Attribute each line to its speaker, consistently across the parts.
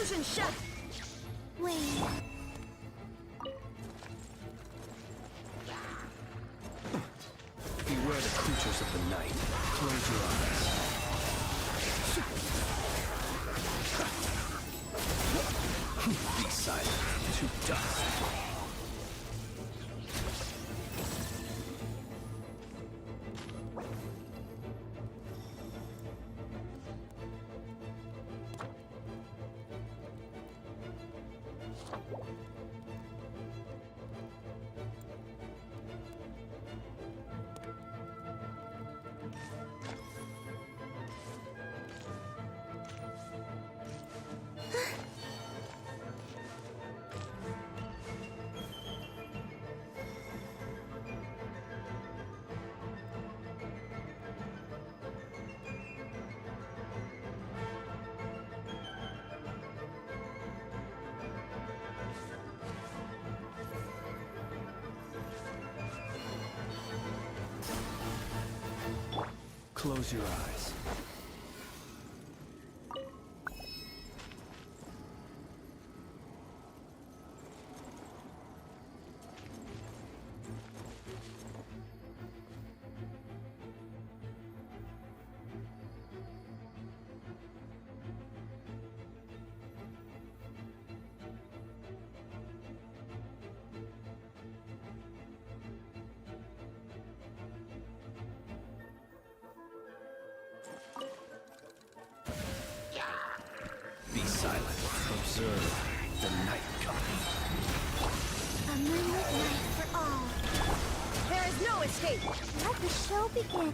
Speaker 1: Illusion shut!
Speaker 2: Wait.
Speaker 3: Beware the creatures of the night. Close your eyes. Be silent. To dust. Close your eyes. Be silent. Observe the night coming.
Speaker 2: A moonlit night for all.
Speaker 1: There is no escape!
Speaker 2: Let the show begin.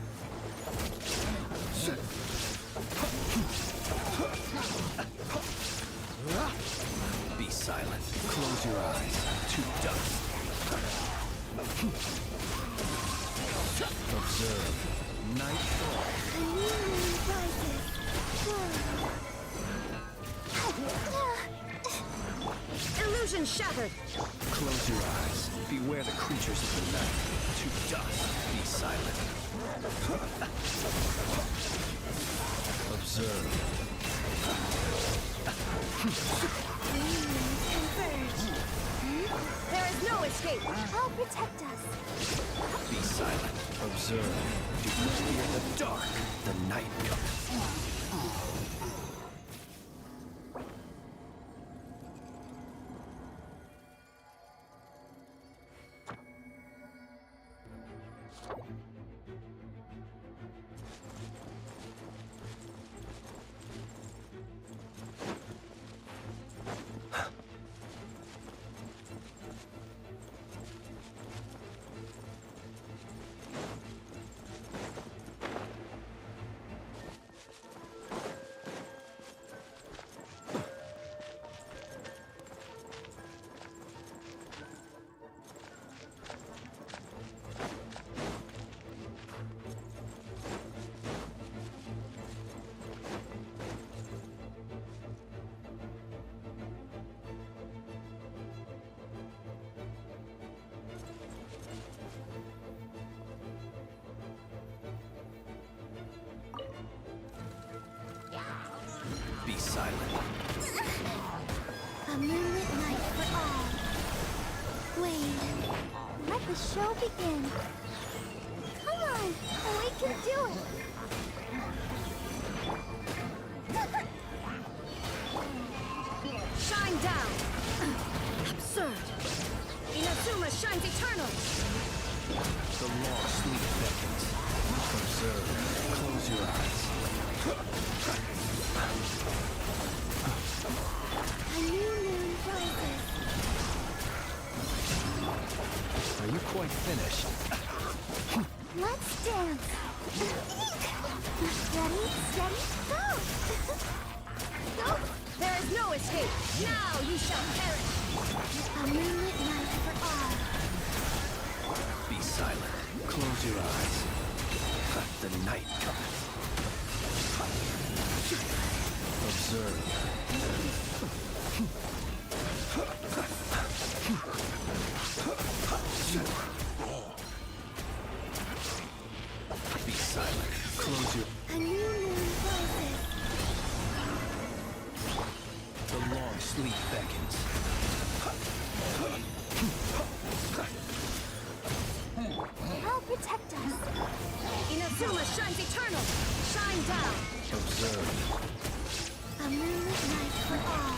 Speaker 3: Be silent. Close your eyes. To dust. Observe nightfall.
Speaker 2: A new moon rises.
Speaker 1: Illusion shattered!
Speaker 3: Close your eyes. Beware the creatures of the night. To dust. Be silent. Observe.
Speaker 2: Converge.
Speaker 1: There is no escape!
Speaker 2: I'll protect us.
Speaker 3: Be silent. Observe. Do not fear the dark. The night comes. Be silent.
Speaker 2: A moonlit night for all. Wait. Let the show begin. Come on. We can do it.
Speaker 1: Shine down! Absurd! Inazuma shines eternal!
Speaker 3: The long sleep beckons. Observe. Close your eyes.
Speaker 2: A new moon rises.
Speaker 3: Are you quite finished?
Speaker 2: Let's dance. Ready, steady, go! Go!
Speaker 1: There is no escape! Now you shall perish!
Speaker 2: A moonlit night for all.
Speaker 3: Be silent. Close your eyes. The night cometh. Observe. Be silent. Close your...
Speaker 2: A new moon rises.
Speaker 3: The long
Speaker 1: Inazuma shines eternal! Shine down!
Speaker 3: Observe.
Speaker 2: A moonlit night for all.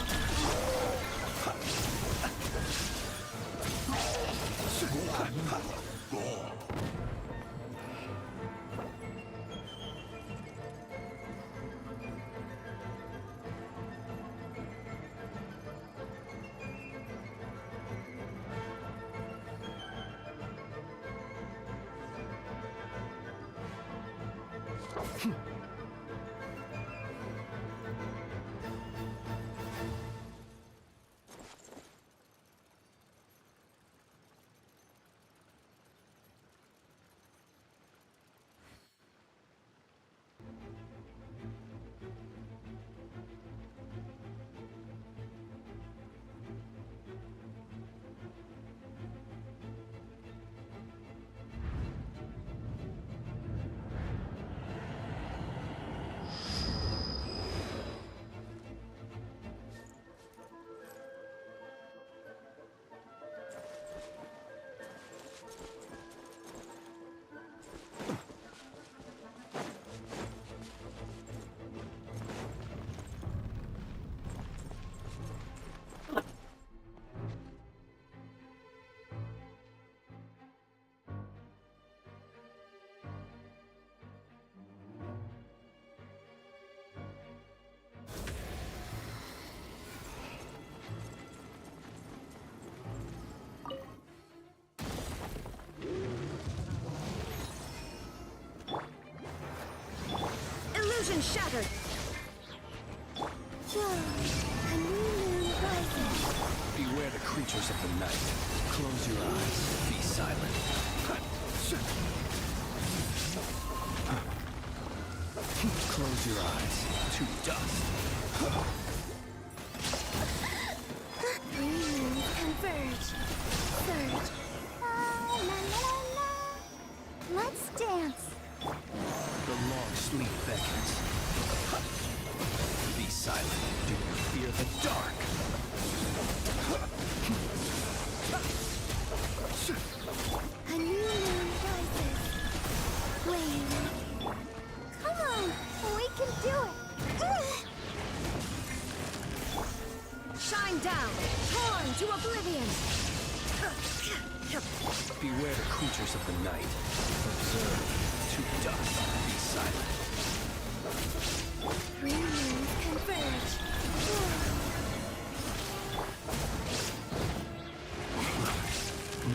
Speaker 1: Illusion shattered!
Speaker 2: Whoa, a new moon rises.
Speaker 3: Beware the creatures of the night. Close your eyes. Be silent. Close your eyes. To dust.
Speaker 2: Three moons converge. Surge. Ah, la la la la. Let's dance.
Speaker 3: The long sleep beckons. Be silent. Do you fear the dark?
Speaker 2: A new moon rises. Wave. Come on, we can do it.
Speaker 1: Shine down! Torn to oblivion!
Speaker 3: Beware the creatures of the night. Observe. To dust. Be silent.
Speaker 2: Three moons converge.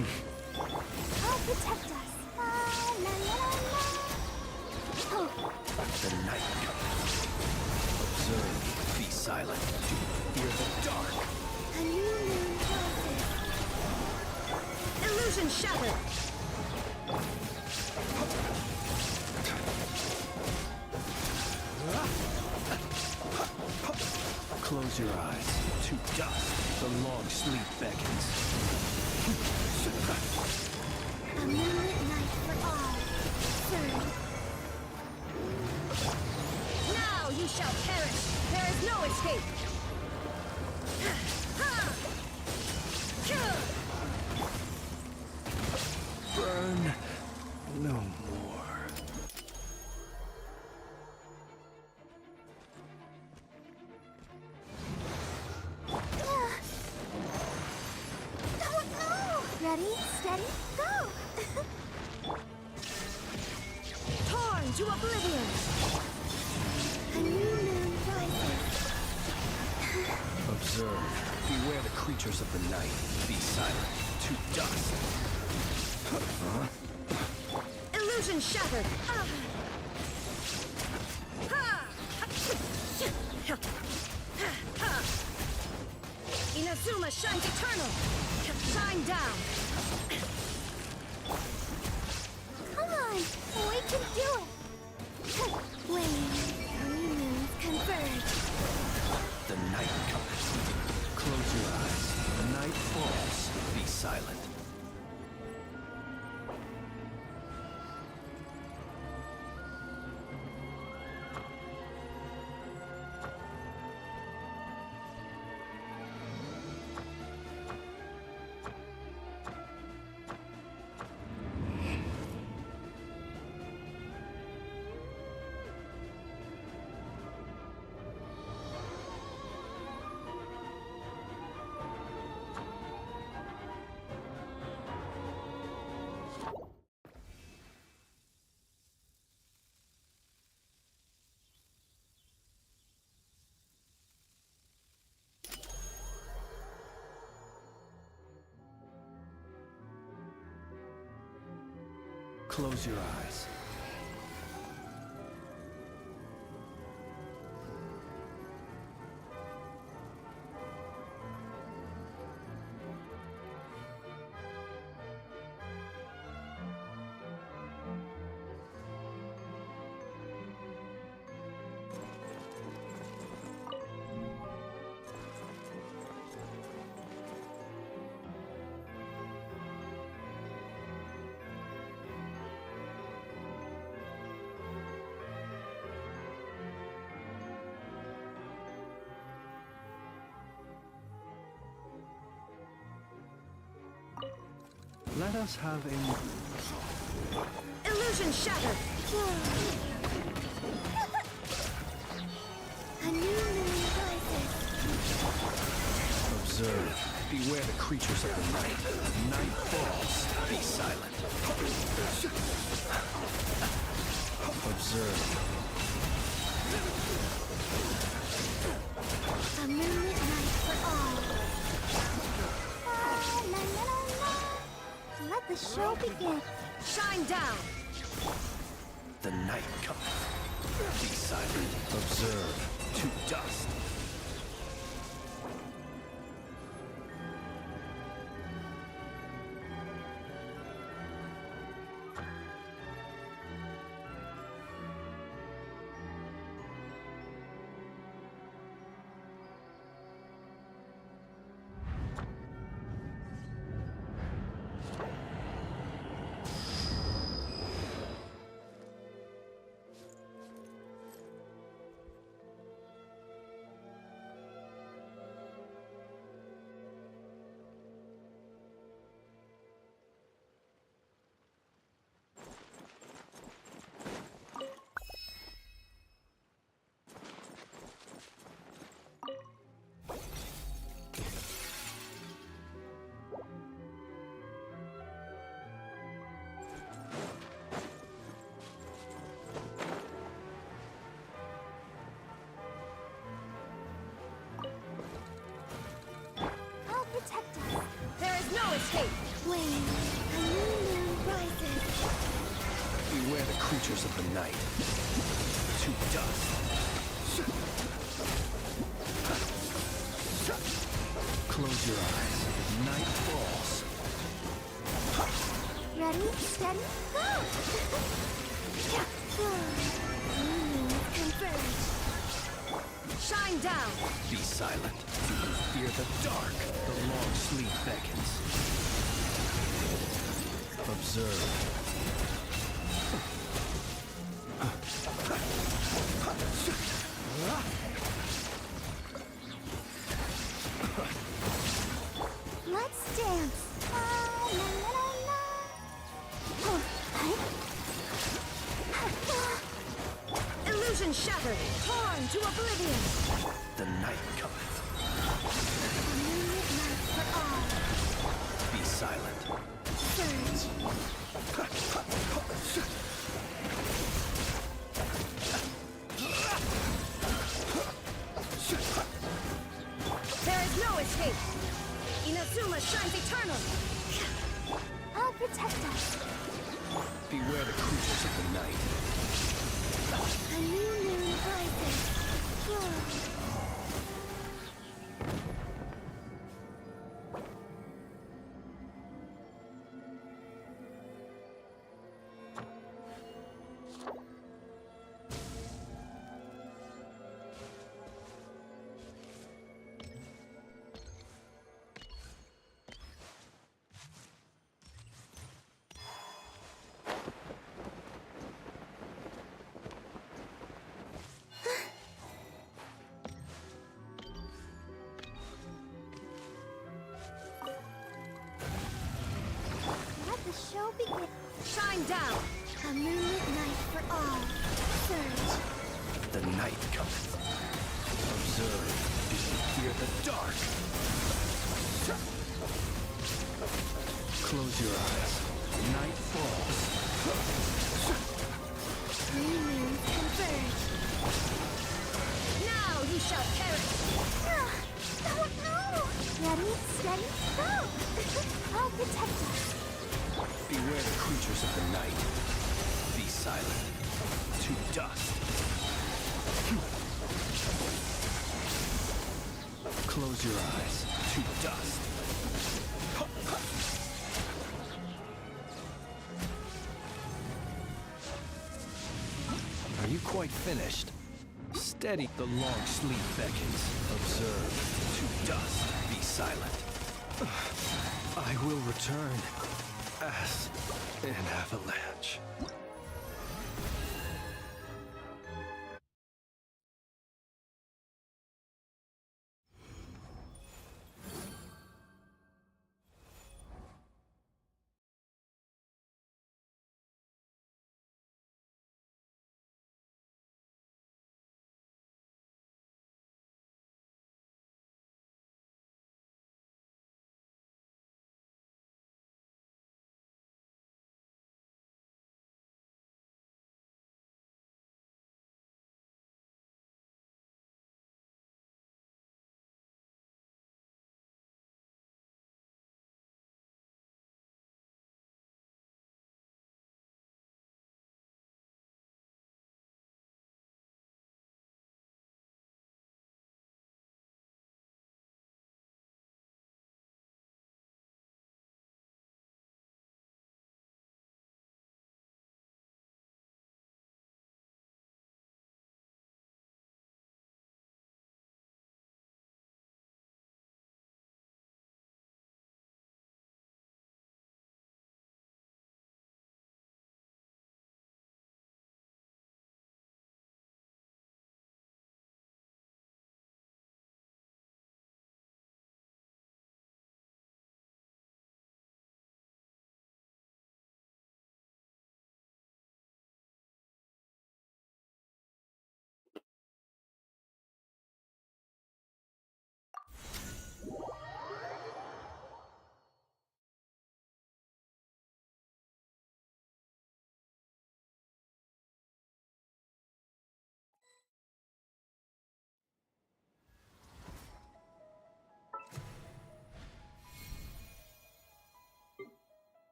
Speaker 2: I'll protect us. Ah, la la la la. Oh,
Speaker 3: The night comes. Observe. Be silent. Do you fear the dark?
Speaker 2: a new moon rises.
Speaker 1: Illusion shattered!
Speaker 3: Close your eyes. To dust. The long sleep beckons.
Speaker 2: A moonlit night for all. Third.
Speaker 1: Now you shall perish! There is no escape!
Speaker 3: Burn no more.
Speaker 2: Ready, steady, go!
Speaker 1: Torn to oblivion!
Speaker 2: A new moon rises.
Speaker 3: Observe. Beware the creatures of the night. Be silent. To dust.
Speaker 1: Illusion shattered! Inazuma shines eternal! Shine down!
Speaker 2: Come on, we can do it! Wave, three moons converge.
Speaker 3: The night comes. Close your eyes. The night falls. Be silent. Close your eyes. Let us have a...
Speaker 1: Illusion shattered!
Speaker 2: A new moon rises.
Speaker 3: Observe. Beware the creatures of the night. Night falls. Be silent. Observe.
Speaker 2: A moonlit night for all. La, la, la, la. Let the show begin.
Speaker 1: Shine down!
Speaker 3: The night cometh. Be silent. Observe. To dust.
Speaker 2: I'll protect us.
Speaker 1: There is no escape!
Speaker 2: Wait, a new moon rises.
Speaker 3: Beware the creatures of the night. To dust. Close your eyes. Night falls.
Speaker 2: Ready, steady, go! New moon converge.
Speaker 1: Shine down!
Speaker 3: Be silent. Do you fear the dark? The long sleep beckons. Observe.
Speaker 2: Let's dance. La, la, la, la, la. Oh,
Speaker 1: Illusion shattered! Torn to oblivion!
Speaker 3: The night cometh.
Speaker 2: a moonlit night for all.
Speaker 3: Be silent.
Speaker 2: Surge.
Speaker 1: There is no escape! Inazuma shines eternal!
Speaker 2: I'll protect us.
Speaker 3: Beware the creatures of the night.
Speaker 2: A new moon rises. Let the show begin.
Speaker 1: Shine down!
Speaker 2: A moonlit night for all. Surge.
Speaker 3: The night cometh. Observe. Do you fear the dark? Close your eyes. Night falls.
Speaker 2: New moons converge.
Speaker 1: Now you shall perish!
Speaker 2: Oh no! Ready, steady, go! I'll protect us.
Speaker 3: Beware the creatures of the night. silent. To dust. Close your eyes. To dust. Are you quite finished? Steady. The long sleep beckons. Observe. To dust. Be silent. I will return. As an avalanche.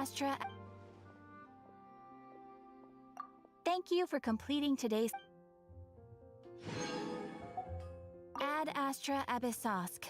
Speaker 2: Astra. Thank you for completing today's Ad Astra Abyssosk.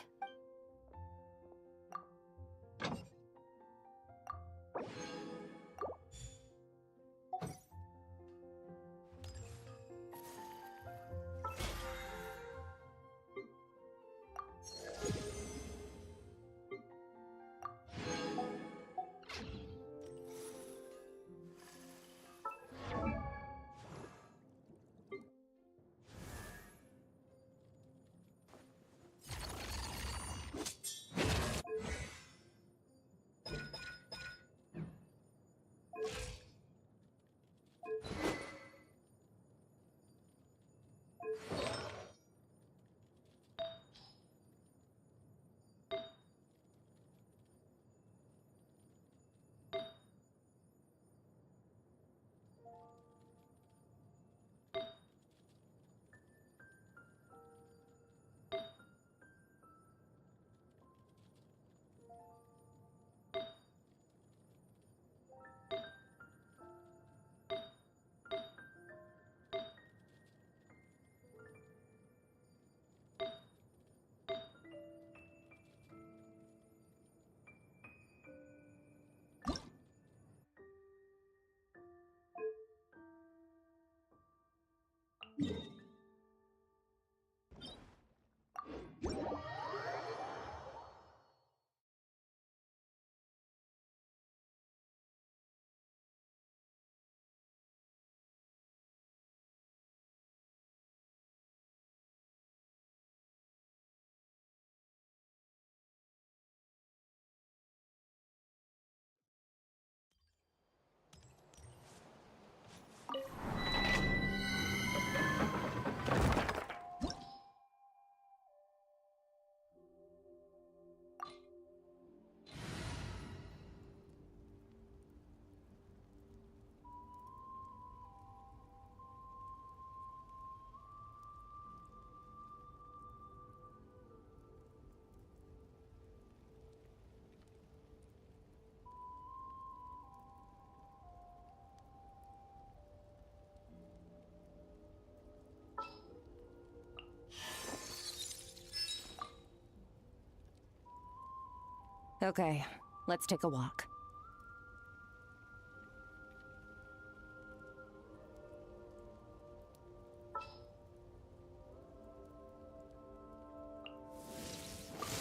Speaker 1: Okay, let's take a walk.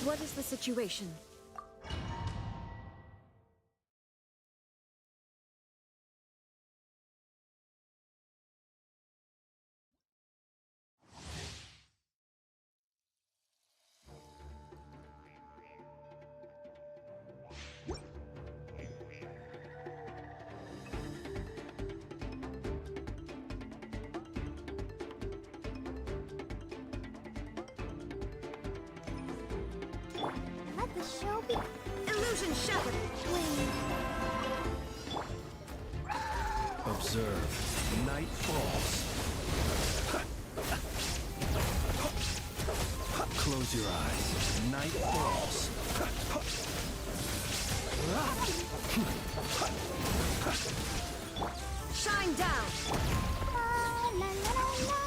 Speaker 1: What is the situation?
Speaker 2: Let the show be.
Speaker 1: Illusion shattered!
Speaker 2: Wait.
Speaker 3: Observe. Night falls. Close your eyes. Night falls.
Speaker 1: Shine down!
Speaker 2: La la la la.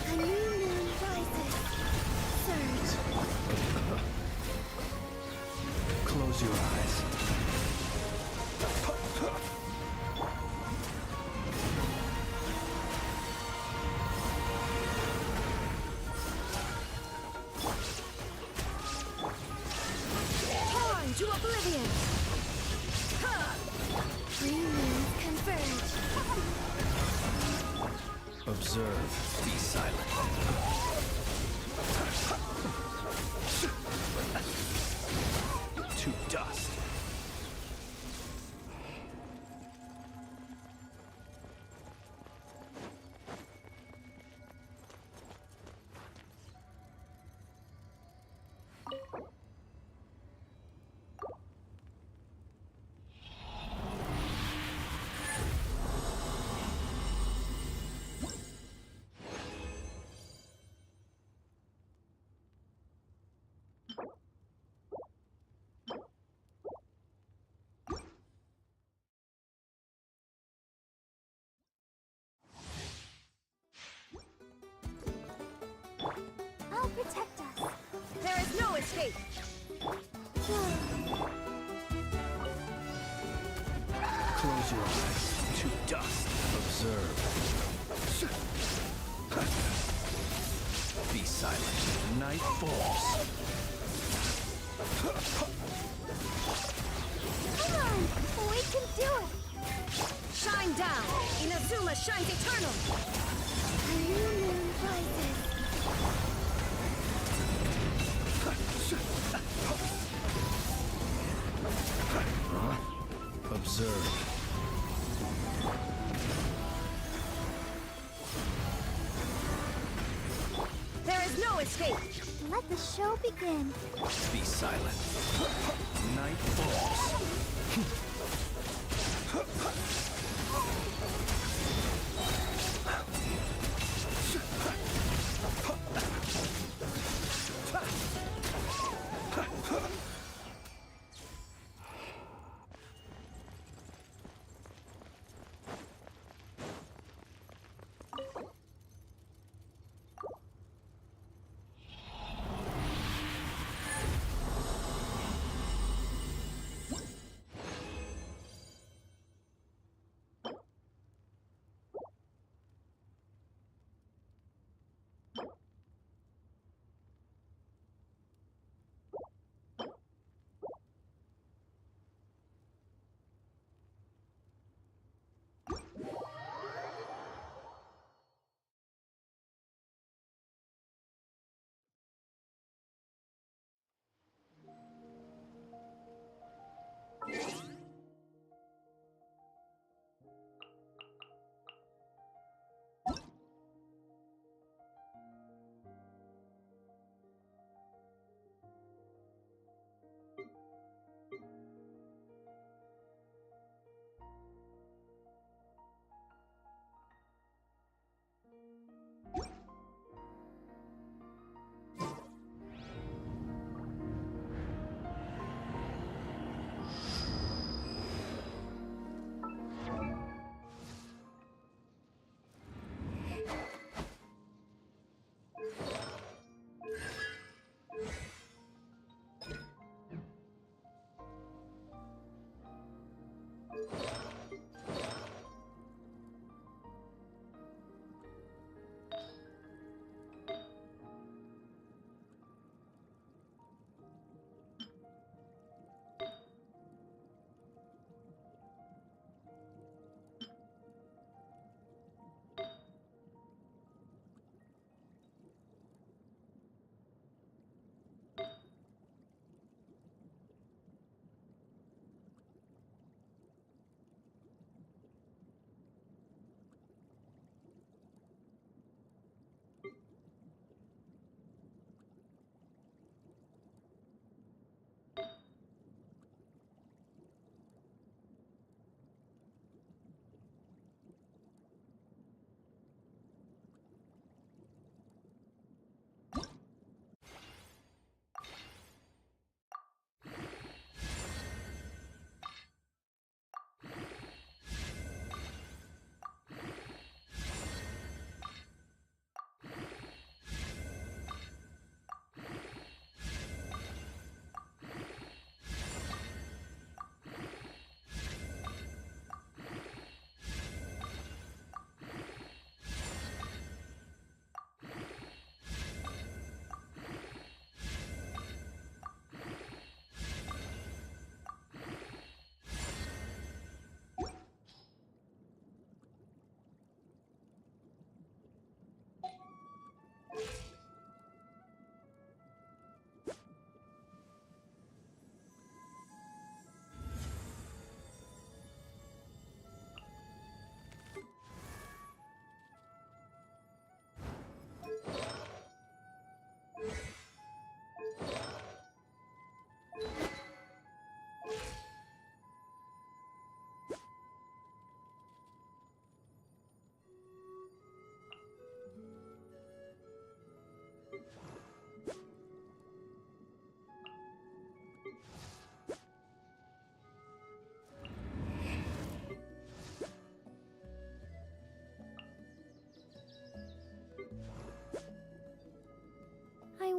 Speaker 2: A new moon rises. Surge.
Speaker 3: Close your eyes.
Speaker 1: Torn to oblivion!
Speaker 2: Three moons converge.
Speaker 3: Observe. Be silent. To dust.
Speaker 1: escape.
Speaker 3: Close your eyes to dust. Observe. Be silent. Night falls.
Speaker 2: Come on! We can do it!
Speaker 1: Shine down. Inazuma shines eternal.
Speaker 2: A new moon rises.
Speaker 3: Observe.
Speaker 1: There is no escape.
Speaker 2: Let the show begin.
Speaker 3: Be silent. Night falls.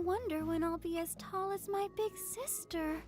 Speaker 2: wonder when I'll be as tall as my big sister.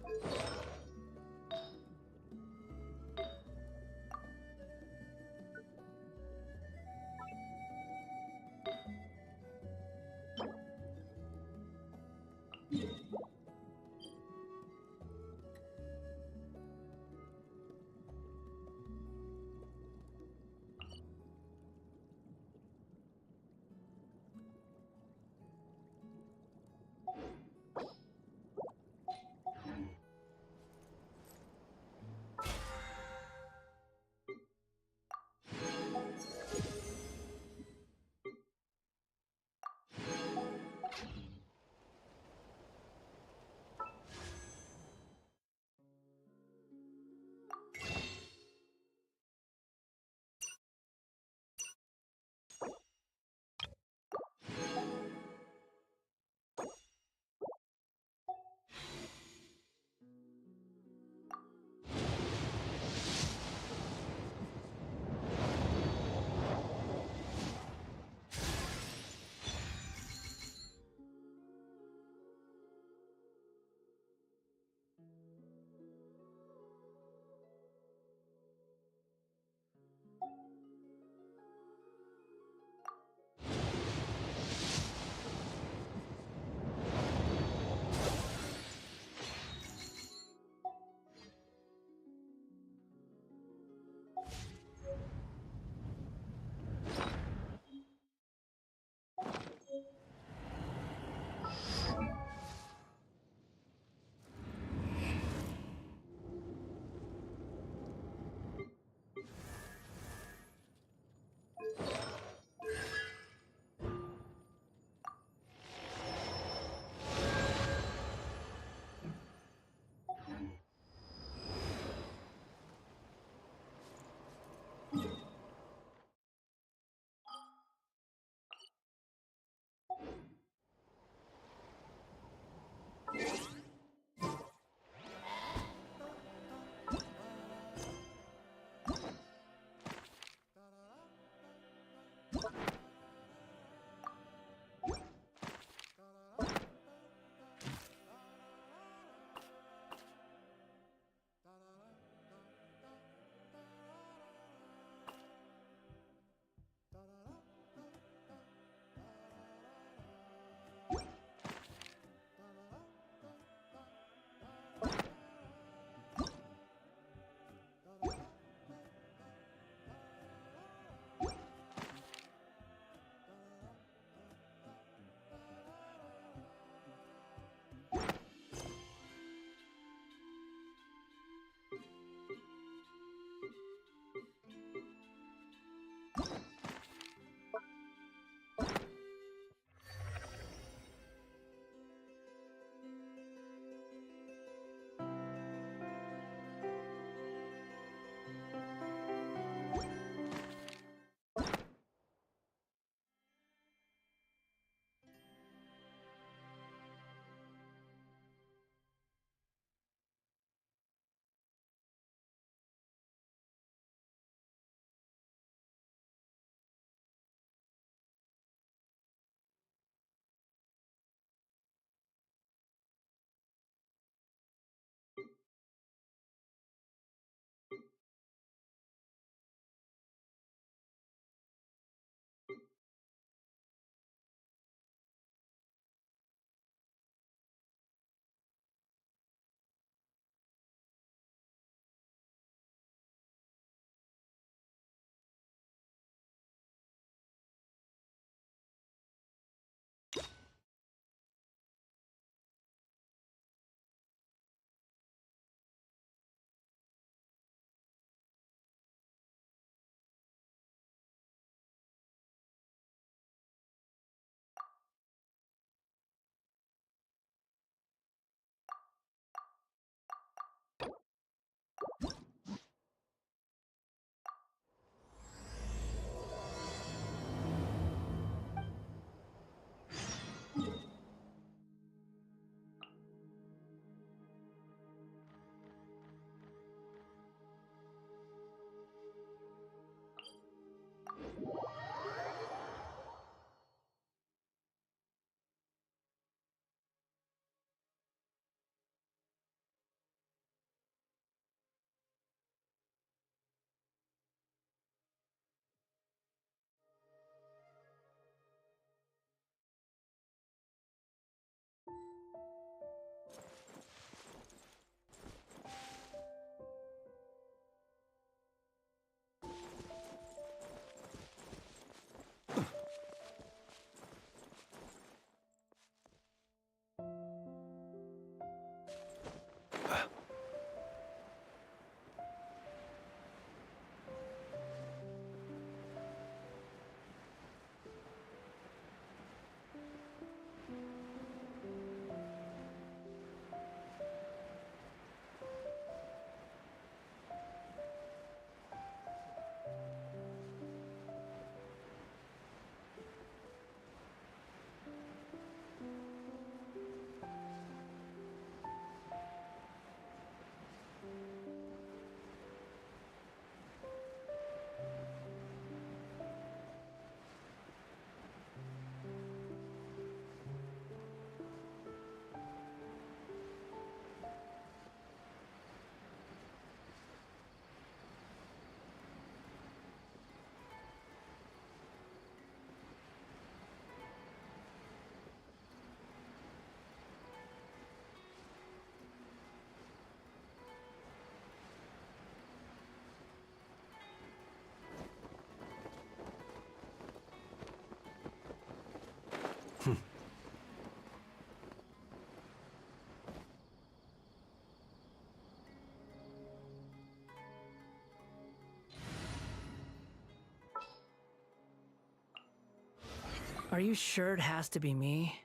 Speaker 4: Are you sure it has to be me?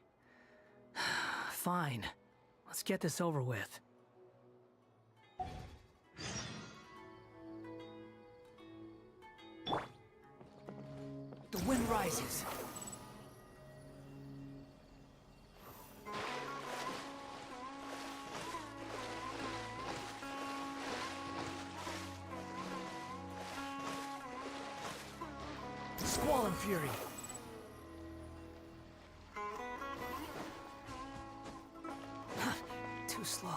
Speaker 4: Fine. Let's get this over with. The wind rises. Squall and fury. Too slow.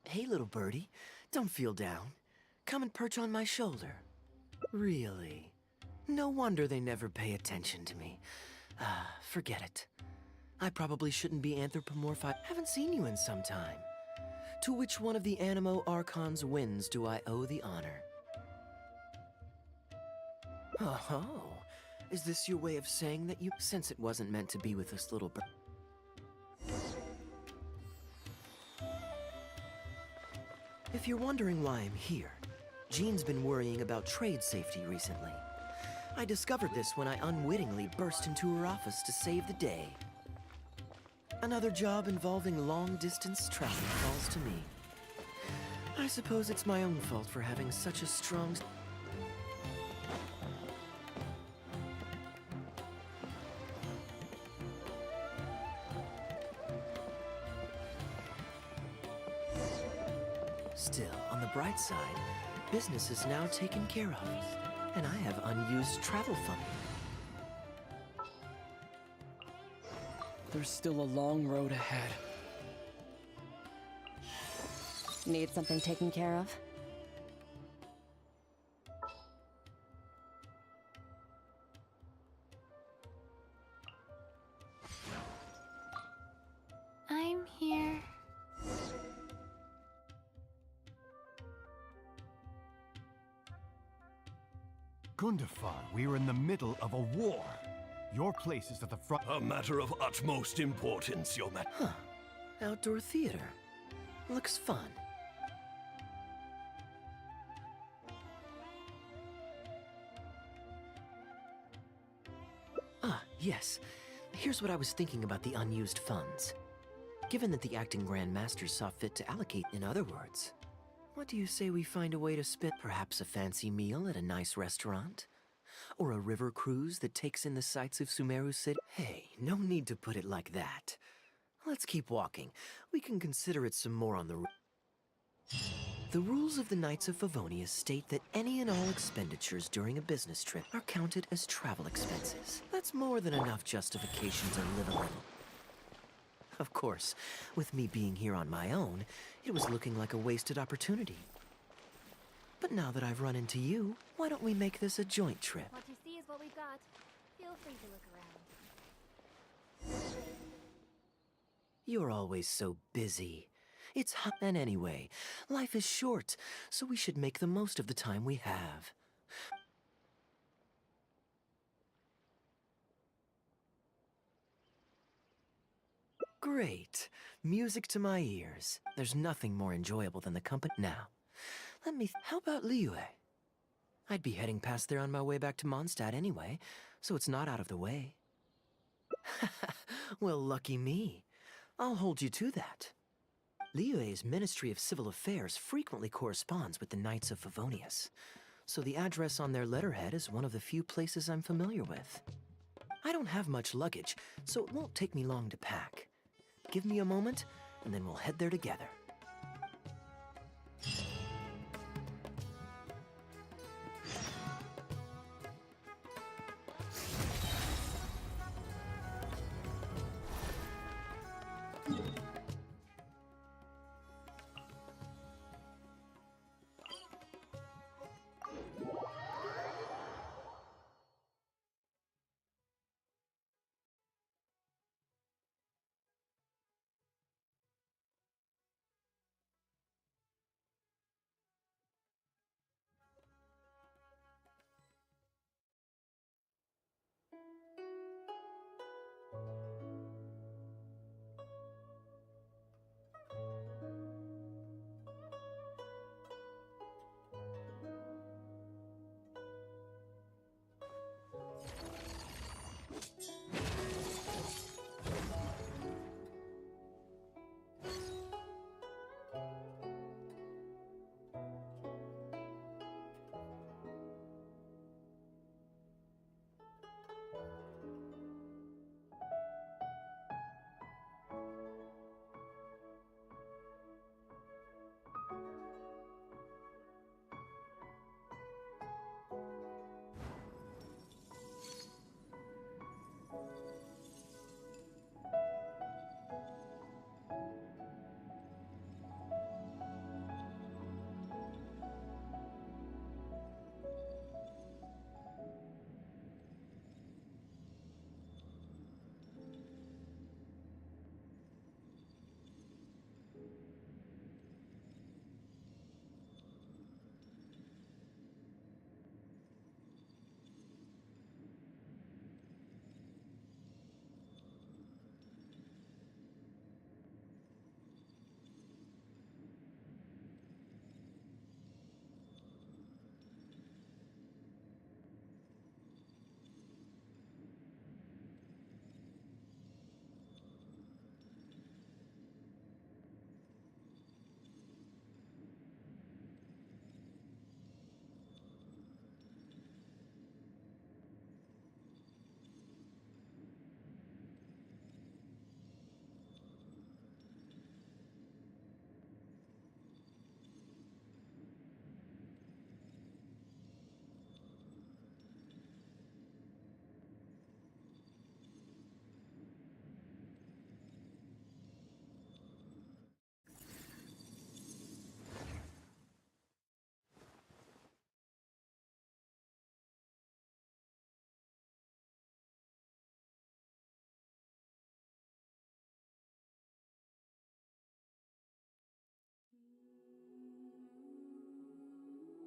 Speaker 5: Hey, little birdie, don't feel down. Come and perch on my shoulder. Really? No wonder they never pay attention to me. Forget it. I probably shouldn't be anthropomorphized. Haven't seen you in some time. To which one of the Animo Archon's winds do I owe the honor? Oh, is this your way of saying that you... Since it wasn't meant to be with this little bird... If you're wondering why I'm here, Jean's been worrying about trade safety recently. I discovered this when I unwittingly burst into her office to save the day. Another job involving long-distance travel falls to me. I suppose it's my own fault for having such a strong... Still, on the bright side, business is now taken care of, and I have unused travel funds.
Speaker 4: There's still a long road ahead.
Speaker 1: Need something taken care of?
Speaker 2: I'm here.
Speaker 6: Gundafar, we're in the middle of a war. Your place is at the front.
Speaker 3: A matter of utmost importance, Your Majesty.
Speaker 5: Huh. Outdoor theater. Looks fun. Yes. Here's what I was thinking about the unused funds. Given that the acting Grand Masters saw fit to allocate, in other words, what do you say we find a way to spend perhaps a fancy meal at a nice restaurant? Or a river cruise that takes in the sights of Sumeru City? Hey, no need to put it like that. Let's keep walking. We can consider it some more on the... The rules of the Knights of Favonius state that any and all expenditures during a business trip are counted as travel expenses. That's more than enough justification to live a little. Of course, with me being here on my own, it was looking like a wasted opportunity. But now that I've run into you, why don't we make this a joint trip?
Speaker 2: What you see is what we've got. Feel free to look around.
Speaker 5: You're always so busy. It's hot, and anyway, life is short, so we should make the most of the time we have. Great. Music to my ears. There's nothing more enjoyable than the company. Now, how about Liyue? I'd be heading past there on my way back to Mondstadt anyway, so it's not out of the way. Well, lucky me. I'll hold you to that. Liyue's Ministry of Civil Affairs frequently corresponds with the Knights of Favonius, so the address on their letterhead is one of the few places I'm familiar with. I don't have much luggage, so it won't take me long to pack. Give me a moment, and then we'll head there together.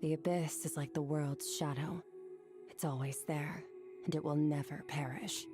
Speaker 7: The abyss is like the world's shadow. It's always there, and it will never perish.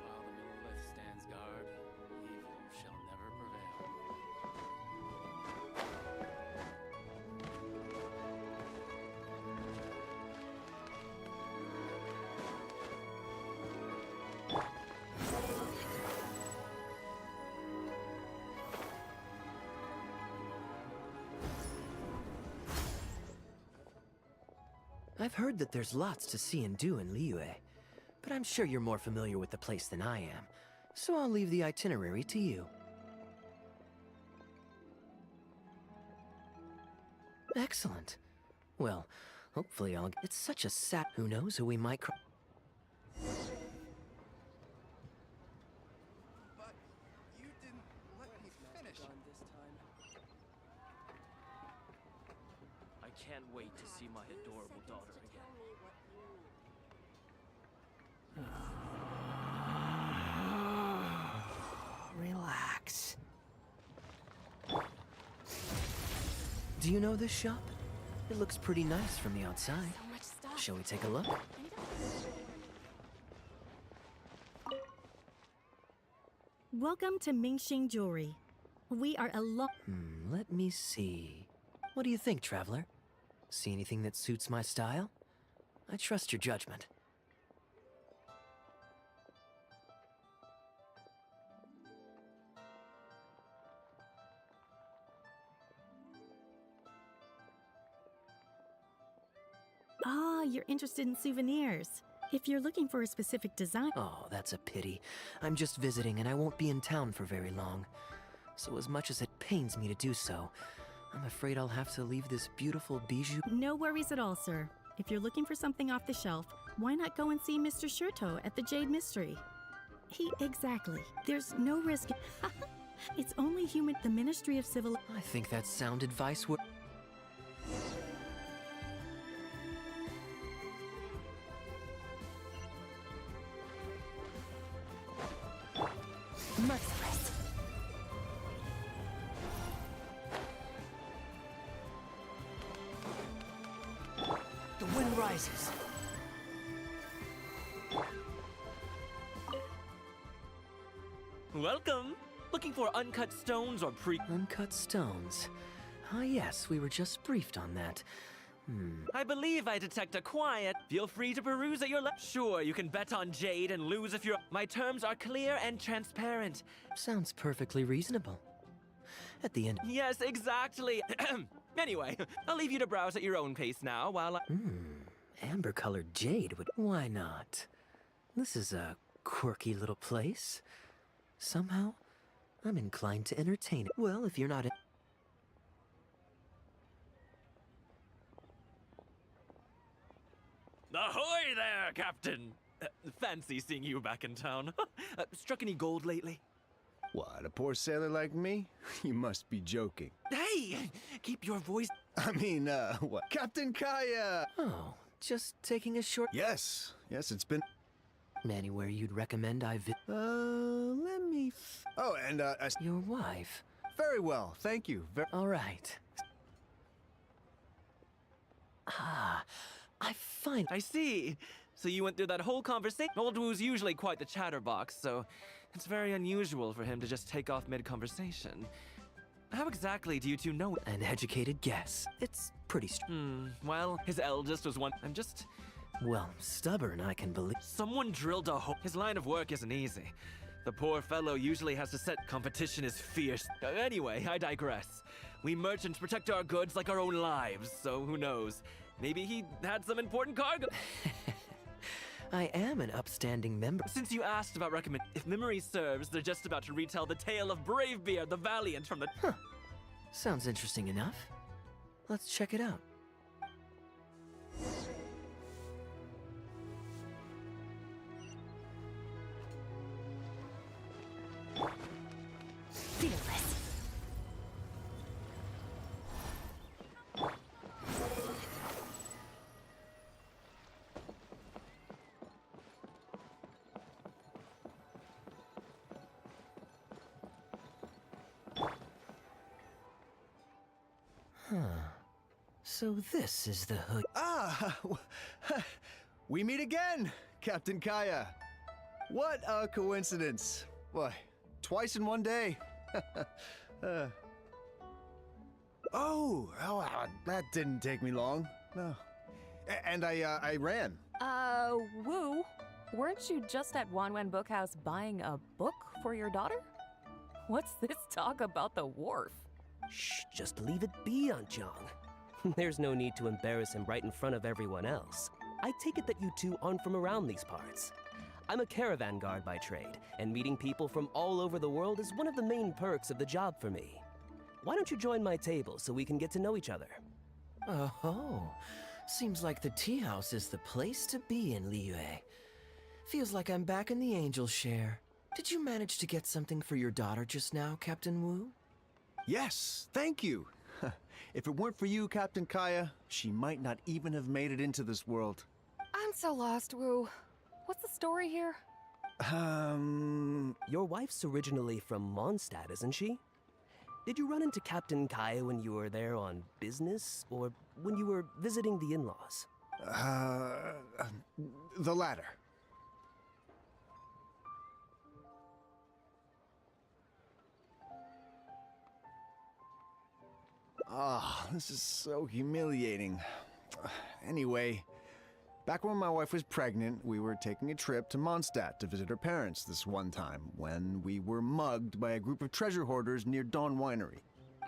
Speaker 8: While the Millelith stands guard, evil shall never prevail.
Speaker 5: I've heard that there's lots to see and do in Liyue, but I'm sure you're more familiar with the place than I am, so I'll leave the itinerary to you. Excellent. Well, hopefully I'll... It's such a sad... Who knows who we might...
Speaker 8: But you didn't let me finish.
Speaker 3: I can't wait to see my adorable daughter again.
Speaker 4: Relax.
Speaker 5: Do you know this shop? It looks pretty nice from the outside.
Speaker 2: So much stuff.
Speaker 5: Shall we take a look?
Speaker 9: Welcome to Mingxing Jewelry. We are a
Speaker 5: Let me see. What do you think, traveler? See anything that suits my style? I trust your judgment.
Speaker 9: Ah, you're interested in souvenirs. If you're looking for a specific design...
Speaker 5: Oh, that's a pity. I'm just visiting and I won't be in town for very long. So as much as it pains me to do so, I'm afraid I'll have to leave this beautiful bijou...
Speaker 9: No worries at all, sir. If you're looking for something off the shelf, why not go and see Mr. Shurto at the Jade Mystery? Exactly. There's no risk. It's only human... The Ministry of Civil...
Speaker 5: I think that's sound advice would...
Speaker 7: Merciless.
Speaker 4: The wind rises.
Speaker 10: Welcome! Looking for uncut stones or
Speaker 5: Uncut stones. Ah yes, we were just briefed on that.
Speaker 10: I believe I detect a quiet. Feel free to peruse at your Sure, you can bet on Jade and lose if you're... My terms are clear and transparent.
Speaker 5: Sounds perfectly reasonable. At the end...
Speaker 10: Yes, exactly. Anyway, I'll leave you to browse at your own pace now while I...
Speaker 5: Amber-colored jade would... Why not? This is a quirky little place. Somehow, I'm inclined to entertain it. Well, if you're not...
Speaker 10: Ahoy there, Captain! Fancy seeing you back in town. Struck any gold lately?
Speaker 11: What, a poor sailor like me? You must be joking.
Speaker 10: Hey! Keep your voice...
Speaker 11: I mean, what? Captain Kaya!
Speaker 5: Oh, just taking a short...
Speaker 11: Yes, it's been...
Speaker 5: Anywhere you'd recommend I
Speaker 11: let me... Oh, and,
Speaker 5: Your wife.
Speaker 11: Very well, thank you.
Speaker 5: All right. Ah, I find...
Speaker 10: I see. So you went through that whole conversation? Old Wu's usually quite the chatterbox, so it's very unusual for him to just take off mid-conversation. How exactly do you two know?
Speaker 5: An educated guess. It's pretty
Speaker 10: Well, his eldest was one... I'm just...
Speaker 5: Well, stubborn, I can believe.
Speaker 10: Someone drilled a hole. His line of work isn't easy. The poor fellow usually has to set... Competition is fierce. Anyway, I digress. We merchants protect our goods like our own lives, so who knows? Maybe he had some important cargo.
Speaker 5: I am an upstanding member.
Speaker 10: Since you asked about if memory serves, they're just about to retell the tale of Bravebeard the Valiant from the...
Speaker 5: Sounds interesting enough. Let's check it out.
Speaker 7: Fearless.
Speaker 5: So this is the hood.
Speaker 11: Ah! We meet again, Captain Kaya. What a coincidence. Why, twice in one day. That didn't take me long. No. And I ran.
Speaker 12: Wu, weren't you just at Wanwen Bookhouse buying a book for your daughter? What's this talk about the wharf?
Speaker 13: Shh, just leave it be, Archon. There's no need to embarrass him right in front of everyone else. I take it that you two aren't from around these parts. I'm a caravan guard by trade, and meeting people from all over the world is one of the main perks of the job for me. Why don't you join my table so we can get to know each other?
Speaker 5: Oh, seems like the tea house is the place to be in Liyue. Feels like I'm back in the angel share. Did you manage to get something for your daughter just now, Captain Wu?
Speaker 11: Yes, thank you. If it weren't for you, Captain Kaya, she might not even have made it into this world.
Speaker 12: I'm so lost, Wu. What's the story here?
Speaker 13: Your wife's originally from Mondstadt, isn't she? Did you run into Captain Kaya when you were there on business, or when you were visiting the in-laws?
Speaker 11: The latter. Ah, this is so humiliating. Anyway, back when my wife was pregnant, we were taking a trip to Mondstadt to visit her parents this one time, when we were mugged by a group of treasure hoarders near Dawn Winery.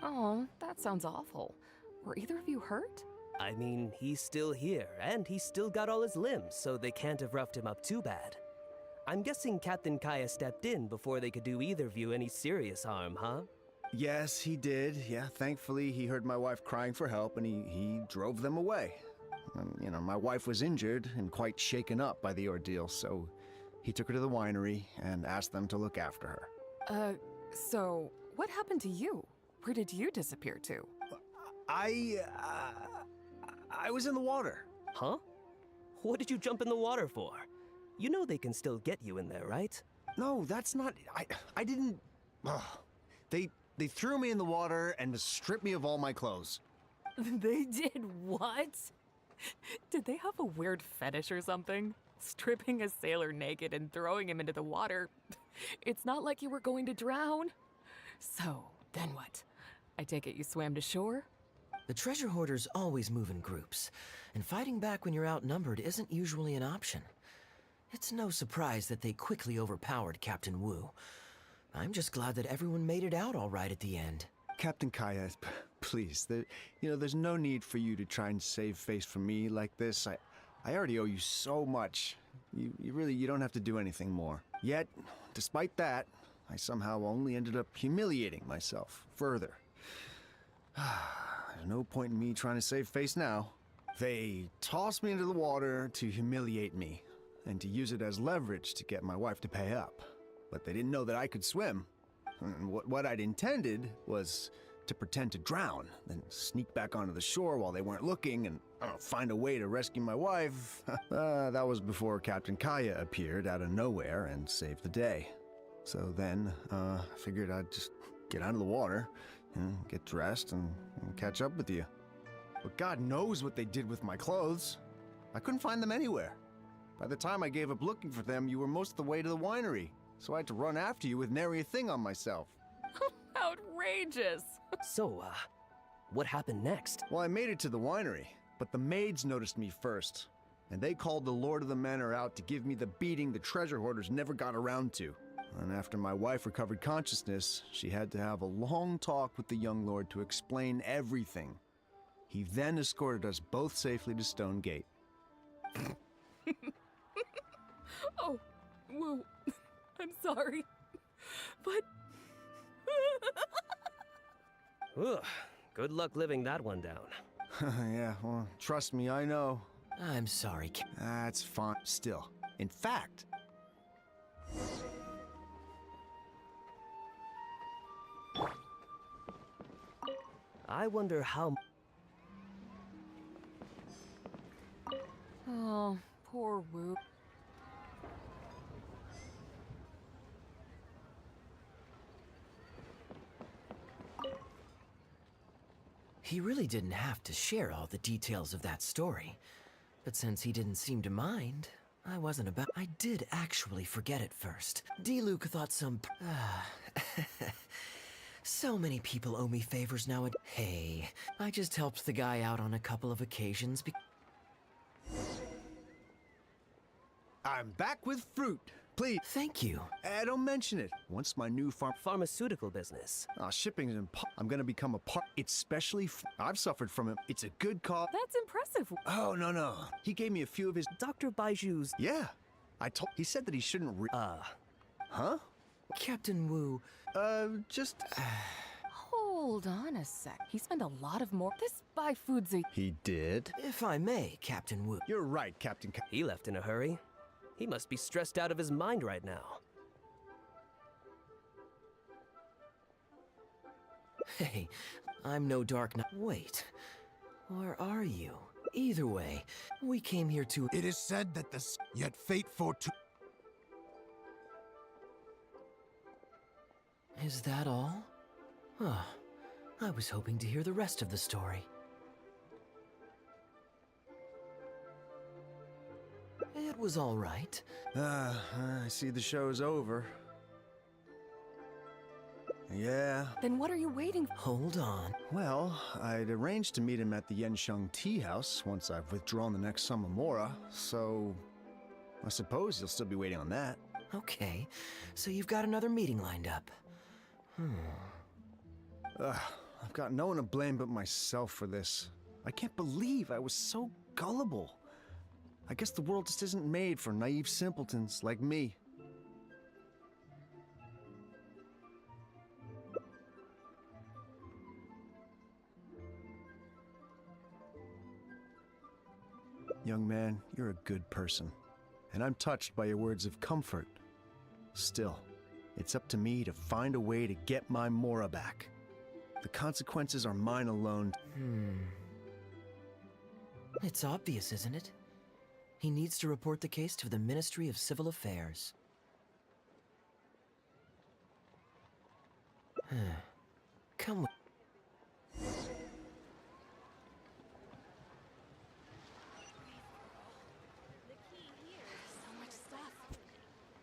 Speaker 12: Oh, that sounds awful. Were either of you hurt?
Speaker 13: I mean, he's still here, and he's still got all his limbs, so they can't have roughed him up too bad. I'm guessing Captain Kaya stepped in before they could do either of you any serious harm, huh?
Speaker 11: Yes, he did. Yeah, thankfully he heard my wife crying for help and he drove them away. You know, my wife was injured and quite shaken up by the ordeal, so he took her to the winery and asked them to look after her.
Speaker 12: So what happened to you? Where did you disappear to?
Speaker 11: I was in the water.
Speaker 13: Huh? What did you jump in the water for? You know they can still get you in there, right?
Speaker 11: No, that's not... I didn't... They threw me in the water and stripped me of all my clothes.
Speaker 12: They did what? Did they have a weird fetish or something? Stripping a sailor naked and throwing him into the water. It's not like you were going to drown. So, then what? I take it you swam to shore?
Speaker 5: The treasure hoarders always move in groups, and fighting back when you're outnumbered isn't usually an option. It's no surprise that they quickly overpowered Captain Wu. I'm just glad that everyone made it out all right at the end.
Speaker 11: Captain Kaya, please, there's no need for you to try and save face from me like this. I already owe you so much. You don't have to do anything more. Yet, despite that, I somehow only ended up humiliating myself further. There's no point in me trying to save face now. They tossed me into the water to humiliate me, and to use it as leverage to get my wife to pay up. But they didn't know that I could swim. And what I'd intended was to pretend to drown, then sneak back onto the shore while they weren't looking and find a way to rescue my wife. That was before Captain Kaya appeared out of nowhere and saved the day. So then, I figured I'd just get out of the water, get dressed and catch up with you. But God knows what they did with my clothes. I couldn't find them anywhere. By the time I gave up looking for them, you were most of the way to the winery. So I had to run after you with nary a thing on myself.
Speaker 12: Outrageous!
Speaker 13: So, what happened next?
Speaker 11: Well, I made it to the winery, but the maids noticed me first. And they called the Lord of the Manor out to give me the beating the treasure hoarders never got around to. And after my wife recovered consciousness, she had to have a long talk with the young lord to explain everything. He then escorted us both safely to Stone Gate.
Speaker 12: Oh, whoa. I'm sorry, but...
Speaker 13: Ugh, good luck living that one down.
Speaker 11: Yeah, well, trust me, I know.
Speaker 5: I'm sorry.
Speaker 11: That's fine. Still, in fact...
Speaker 13: I wonder how...
Speaker 12: Oh, poor Wu.
Speaker 5: He really didn't have to share all the details of that story. But since he didn't seem to mind, I did actually forget at first. D-Luke thought so many people owe me favors nowadays. Hey, I just helped the guy out on a couple of occasions
Speaker 11: I'm back with fruit. Please.
Speaker 5: Thank you.
Speaker 11: Don't mention it. Once my new
Speaker 13: pharmaceutical business.
Speaker 11: Shipping is I'm gonna become a part. It's specially I've suffered from it. It's a good cause.
Speaker 12: That's impressive.
Speaker 11: Oh, no. He gave me a few of his...
Speaker 13: Dr. Baiju's...
Speaker 11: Yeah. He said that he shouldn't Huh?
Speaker 5: Captain Wu...
Speaker 11: just...
Speaker 12: Hold on a sec. He spent a lot of more... This buy food's a...
Speaker 11: He did?
Speaker 5: If I may, Captain Wu...
Speaker 11: You're right, Captain
Speaker 13: He left in a hurry. He must be stressed out of his mind right now.
Speaker 5: Hey, I'm no dark knight. Wait, or are you? Either way, we came here to...
Speaker 6: It is said that yet fate foretold...
Speaker 5: Is that all? Oh, I was hoping to hear the rest of the story. It was all right.
Speaker 11: I see the show's over. Yeah.
Speaker 12: Then what are you waiting for?
Speaker 5: Hold on.
Speaker 11: Well, I'd arranged to meet him at the Yensheng Tea House once I've withdrawn the next Samamora, so I suppose he'll still be waiting on that.
Speaker 5: Okay, so you've got another meeting lined up.
Speaker 11: I've got no one to blame but myself for this. I can't believe I was so gullible. I guess the world just isn't made for naive simpletons like me. Young man, you're a good person, and I'm touched by your words of comfort. Still, it's up to me to find a way to get my Mora back. The consequences are mine alone.
Speaker 5: It's obvious, isn't it? He needs to report the case to the Ministry of Civil Affairs. Come with.
Speaker 1: The key here is so much stuff.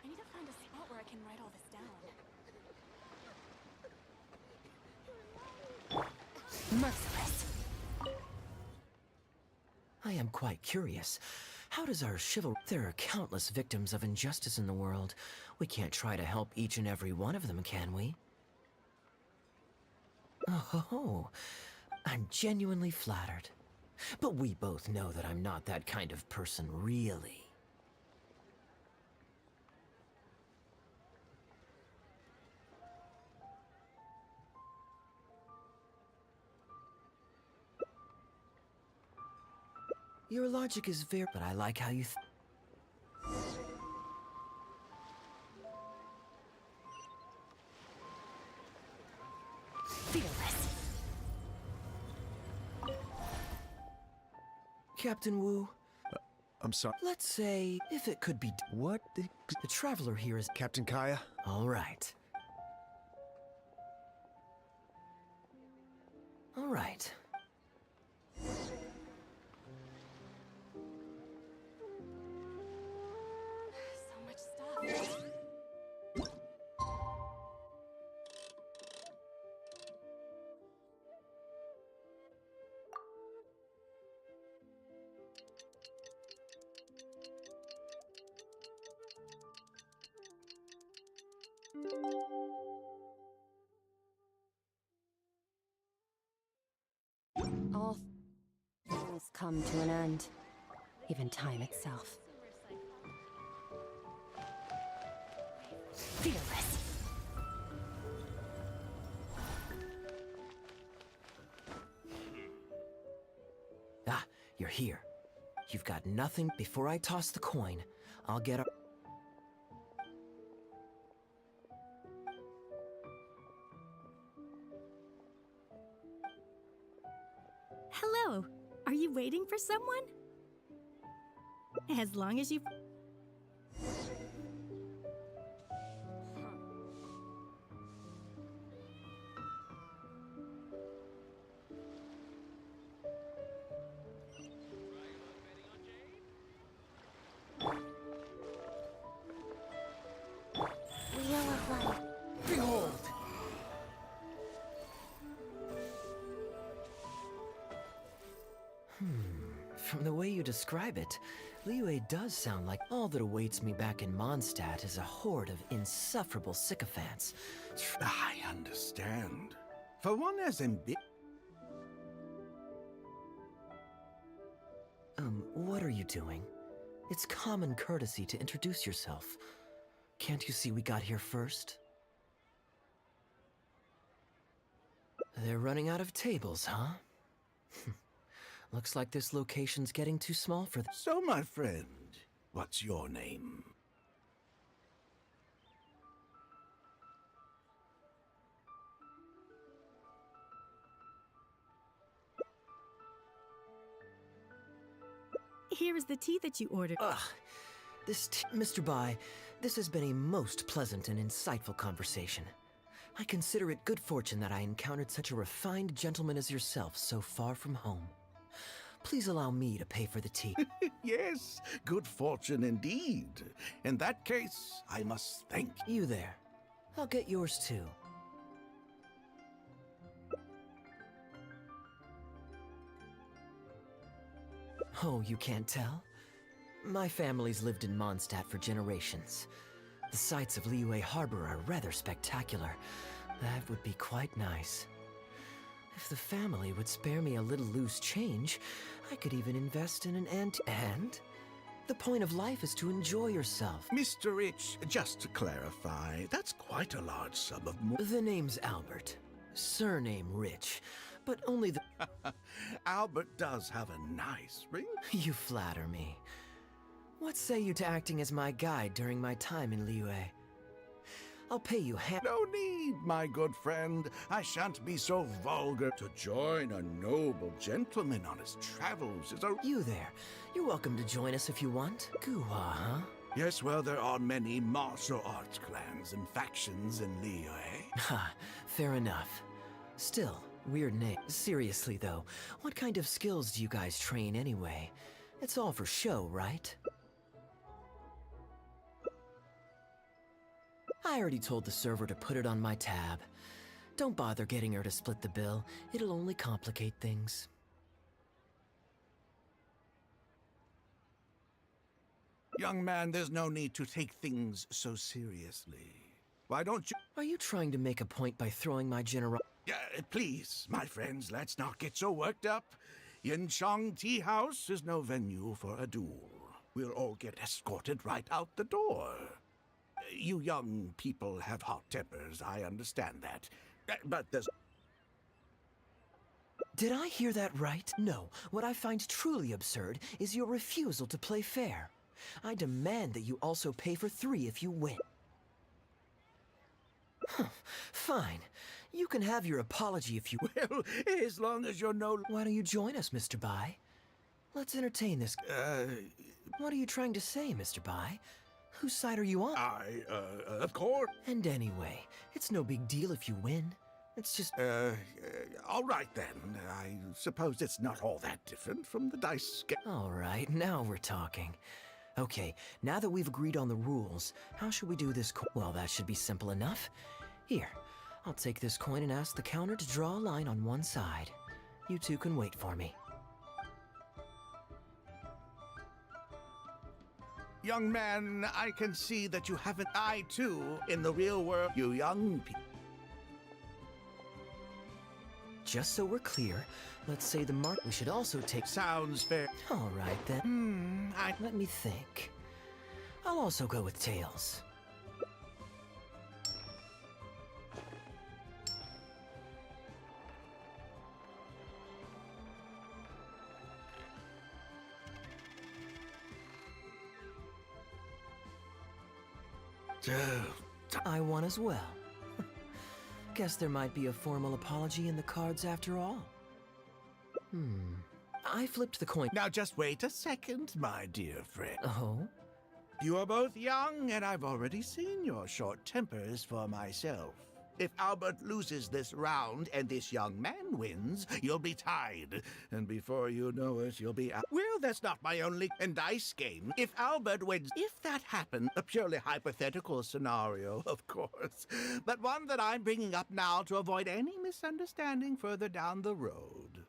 Speaker 1: I need to find a spot where I can write all this down.
Speaker 2: Merciless.
Speaker 5: I am quite curious. How does our chivalry... There are countless victims of injustice in the world. We can't try to help each and every one of them, can we? Oh, I'm genuinely flattered. But we both know that I'm not that kind of person, really. Your logic is very... But I like how you
Speaker 2: Fearless.
Speaker 5: Captain Wu,
Speaker 11: I'm sorry.
Speaker 5: let's say if it could be...
Speaker 11: What?
Speaker 5: The traveler here is...
Speaker 11: Captain Kaya?
Speaker 5: All right. All right.
Speaker 1: So much stuff.
Speaker 7: All things come to an end. Even time itself.
Speaker 2: Fearless.
Speaker 5: Ah, you're here. You've got nothing. Before I toss the coin, I'll get a...
Speaker 9: Hello. Are you waiting for someone? As long as you...
Speaker 2: Wheel of life.
Speaker 5: Behold! From the way you describe it, Liyue does sound like all that awaits me back in Mondstadt is a horde of insufferable sycophants.
Speaker 14: I understand. For one as
Speaker 5: What are you doing? It's common courtesy to introduce yourself. Can't you see we got here first? They're running out of tables, huh? Looks like this location's getting too small for them.
Speaker 14: So, my friend, what's your name?
Speaker 9: Here is the tea that you ordered.
Speaker 5: Ugh. Mr. Bai, this has been a most pleasant and insightful conversation. I consider it good fortune that I encountered such a refined gentleman as yourself so far from home. Please allow me to pay for the tea.
Speaker 14: Yes, good fortune indeed. In that case, I must thank
Speaker 5: you. There. I'll get yours too. Oh, you can't tell? My family's lived in Mondstadt for generations. The sights of Liyue Harbor are rather spectacular. That would be quite nice. If the family would spare me a little loose change, I could even invest in an And? The point of life is to enjoy yourself.
Speaker 14: Mr. Rich, just to clarify, that's quite a large sum of money.
Speaker 5: The name's Albert. Surname Rich, but only the...
Speaker 14: Albert does have a nice ring.
Speaker 5: You flatter me. What say you to acting as my guide during my time in Liyue? I'll pay you
Speaker 14: No need, my good friend. I shan't be so vulgar. To join a noble gentleman on his travels is a...
Speaker 5: You there. You're welcome to join us if you want. Guhua, huh?
Speaker 14: Yes, well, there are many martial arts clans and factions in Liyue.
Speaker 5: Ha, fair enough. Still, weird name. Seriously, though, what kind of skills do you guys train anyway? It's all for show, right? I already told the server to put it on my tab. Don't bother getting her to split the bill. It'll only complicate things.
Speaker 14: Young man, there's no need to take things so seriously. Why don't you...
Speaker 5: Are you trying to make a point by throwing my general...
Speaker 14: Please, my friends, let's not get so worked up. Yinchang Tea House is no venue for a duel. We'll all get escorted right out the door. You young people have hot tempers, I understand that. But there's...
Speaker 5: Did I hear that right? No, what I find truly absurd is your refusal to play fair. I demand that you also pay for 3 if you win. Fine. You can have your apology if you...
Speaker 14: Well, as long as you're no...
Speaker 5: Why don't you join us, Mr. Bai? Let's entertain this... What are you trying to say, Mr. Bai? Whose side are you on?
Speaker 14: Of course.
Speaker 5: And anyway, it's no big deal if you win. It's just...
Speaker 14: all right then. I suppose it's not all that different from the dice game.
Speaker 5: All right, now we're talking. Okay, now that we've agreed on the rules, how should we do this Well, that should be simple enough. Here, I'll take this coin and ask the counter to draw a line on one side. You two can wait for me.
Speaker 14: Young man, I can see that you haven't... I, too, in the real world, you young people...
Speaker 5: Just so we're clear, let's say the mark we should also take...
Speaker 14: Sounds fair.
Speaker 5: All right, then. Let me think. I'll also go with tails. I won as well. Guess there might be a formal apology in the cards after all. I flipped the coin.
Speaker 14: Now just wait a second, my dear friend.
Speaker 5: Oh?
Speaker 14: You are both young, and I've already seen your short tempers for myself. If Albert loses this round and this young man wins, you'll be tied. And before you know it, you'll be out. Well, that's not my only dice game. If Albert wins, if that happened, a purely hypothetical scenario, of course, but one that I'm bringing up now to avoid any misunderstanding further down the road.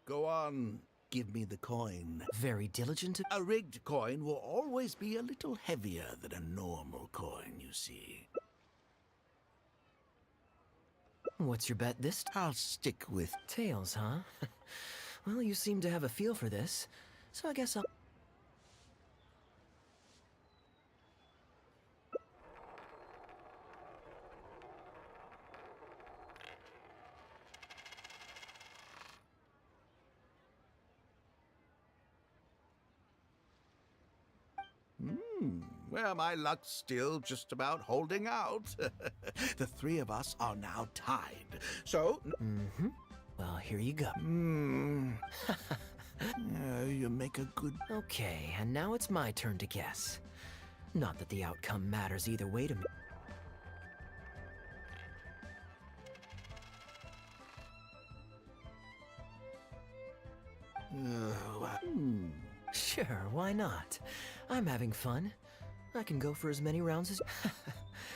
Speaker 14: Go on, give me the coin.
Speaker 5: Very diligent.
Speaker 14: A rigged coin will always be a little heavier than a normal coin, you see.
Speaker 5: What's your bet this time?
Speaker 14: I'll stick with...
Speaker 5: Tails, huh? Well, you seem to have a feel for this, so I guess I'll...
Speaker 14: Well, my luck's still just about holding out. The 3 of us are now tied. So...
Speaker 5: Well, here you go.
Speaker 14: You make a good...
Speaker 5: Okay, and now it's my turn to guess. Not that the outcome matters either way to me. Sure, why not? I'm having fun. I can go for as many rounds as...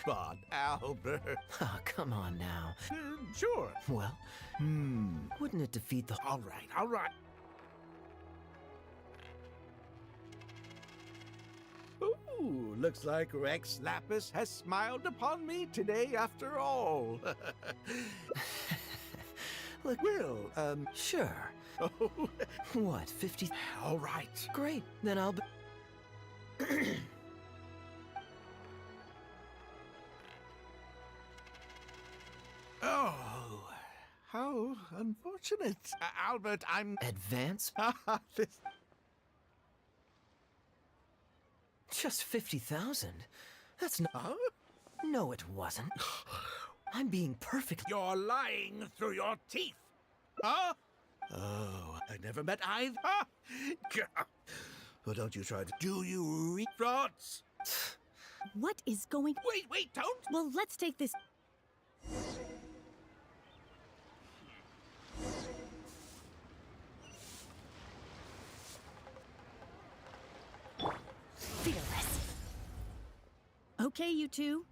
Speaker 14: But, Albert...
Speaker 5: Oh, come on now.
Speaker 14: Sure.
Speaker 5: Well, wouldn't it defeat the...
Speaker 14: All right, all right. Ooh, looks like Rex Lapis has smiled upon me today after all.
Speaker 5: Look,
Speaker 14: Will,
Speaker 5: sure. What, 50?
Speaker 14: all right.
Speaker 5: Great, then I'll be...
Speaker 14: Oh, how unfortunate. Albert, I'm...
Speaker 5: Advance?
Speaker 14: This...
Speaker 5: Just 50,000? That's not...
Speaker 14: Huh?
Speaker 5: No, it wasn't. I'm being perfect.
Speaker 14: You're lying through your teeth. Huh? Oh, I never met either. Well, don't you try to... Do you read frauds?
Speaker 9: What is going...
Speaker 14: Wait, don't!
Speaker 9: Well, let's take this... Fearless. Okay, you two.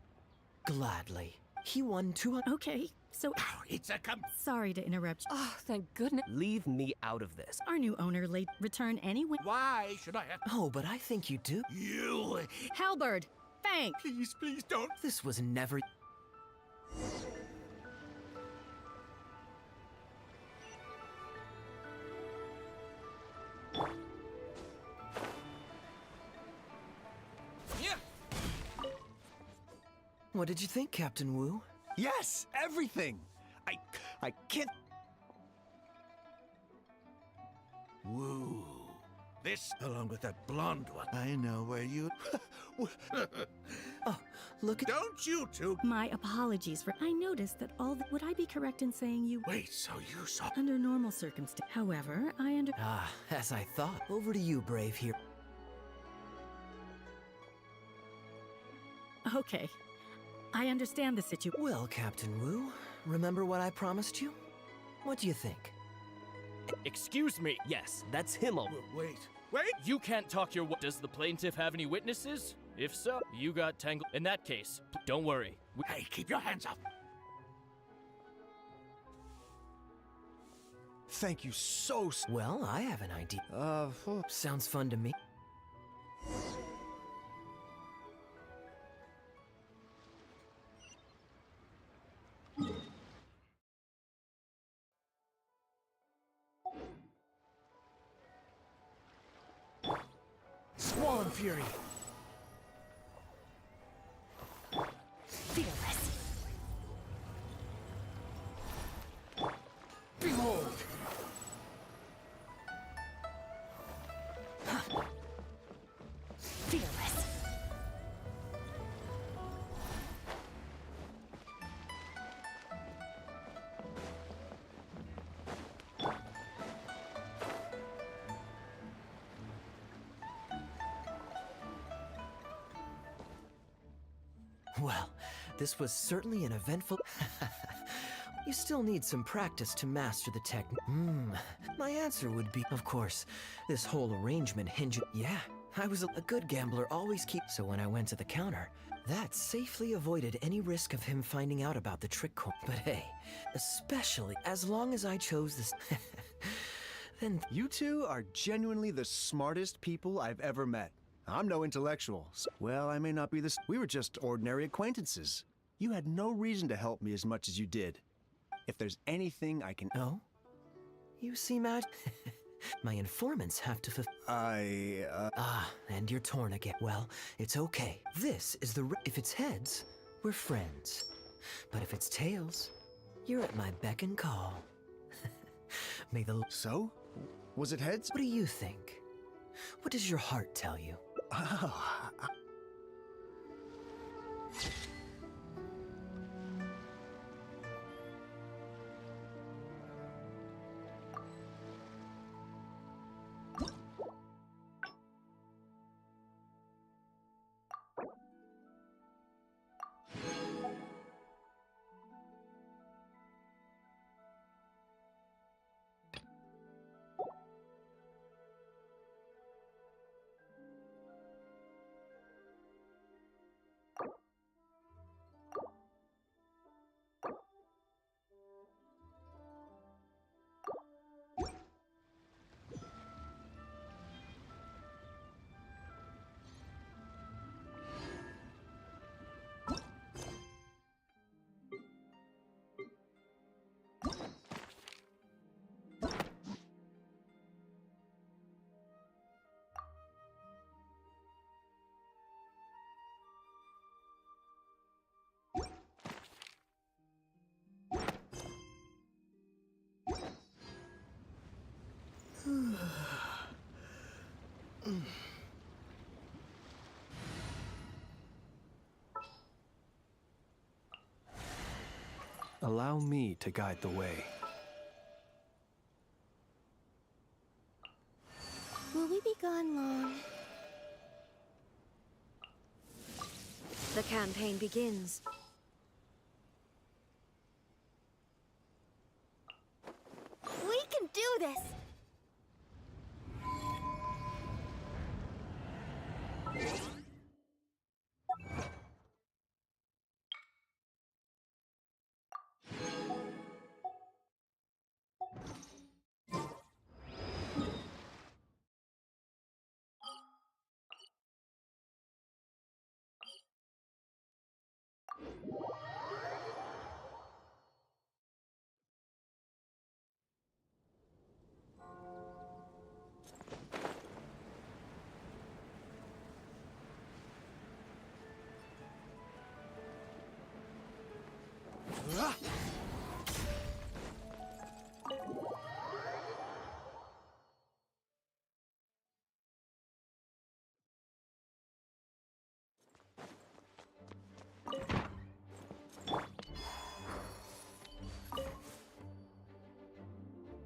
Speaker 5: Gladly. He won 200...
Speaker 9: Okay, so...
Speaker 14: It's a
Speaker 9: Sorry to interrupt.
Speaker 12: Oh, thank goodness.
Speaker 13: Leave me out of this.
Speaker 9: Our new owner late return anyway.
Speaker 14: Why should I have...
Speaker 5: Oh, but I think you do.
Speaker 14: You...
Speaker 9: Halberd! Fang!
Speaker 14: Please, don't...
Speaker 5: This was never... What did you think, Captain Wu?
Speaker 11: Yes, everything! I can't...
Speaker 14: Woo. This, along with that blonde one. I know where you...
Speaker 5: Oh, look at...
Speaker 14: Don't you two...
Speaker 9: My apologies for... I noticed that all the... Would I be correct in saying you...
Speaker 14: Wait, so you saw...
Speaker 9: Under normal circumstances. However, I under...
Speaker 5: Ah, as I thought. Over to you, Brave here.
Speaker 9: Okay. I understand the situation.
Speaker 5: Well, Captain Wu, remember what I promised you? What do you think?
Speaker 8: Excuse me.
Speaker 13: Yes, that's him all.
Speaker 14: Wait.
Speaker 8: You can't talk your... Does the plaintiff have any witnesses? If so, you got tangled. In that case, don't worry.
Speaker 14: Hey, keep your hands up.
Speaker 11: Thank you so...
Speaker 5: Well, I have an idea. Sounds fun to me.
Speaker 4: Squall and Fury.
Speaker 9: Fearless.
Speaker 4: Behold.
Speaker 9: Fearless.
Speaker 5: Well, this was certainly an eventful... You still need some practice to master the technique. My answer would be, of course, this whole arrangement hinges... Yeah, I was a good gambler, always keep... So when I went to the counter, that safely avoided any risk of him finding out about the trick coin. But hey, especially as long as I chose this... Then...
Speaker 11: You two are genuinely the smartest people I've ever met. I'm no intellectual. Well, I may not be this. We were just ordinary acquaintances. You had no reason to help me as much as you did. If there's anything I can...
Speaker 5: Oh? You seem out... My informants have to Ah, and you're torn again. Well, it's okay. This is the... If it's heads, we're friends. But if it's tails, you're at my beck and call. May the...
Speaker 11: So? Was it heads?
Speaker 5: What do you think? What does your heart tell you?
Speaker 11: Oh,
Speaker 3: Allow me to guide the way.
Speaker 2: Will we be gone long?
Speaker 15: The campaign begins.
Speaker 2: We can do this!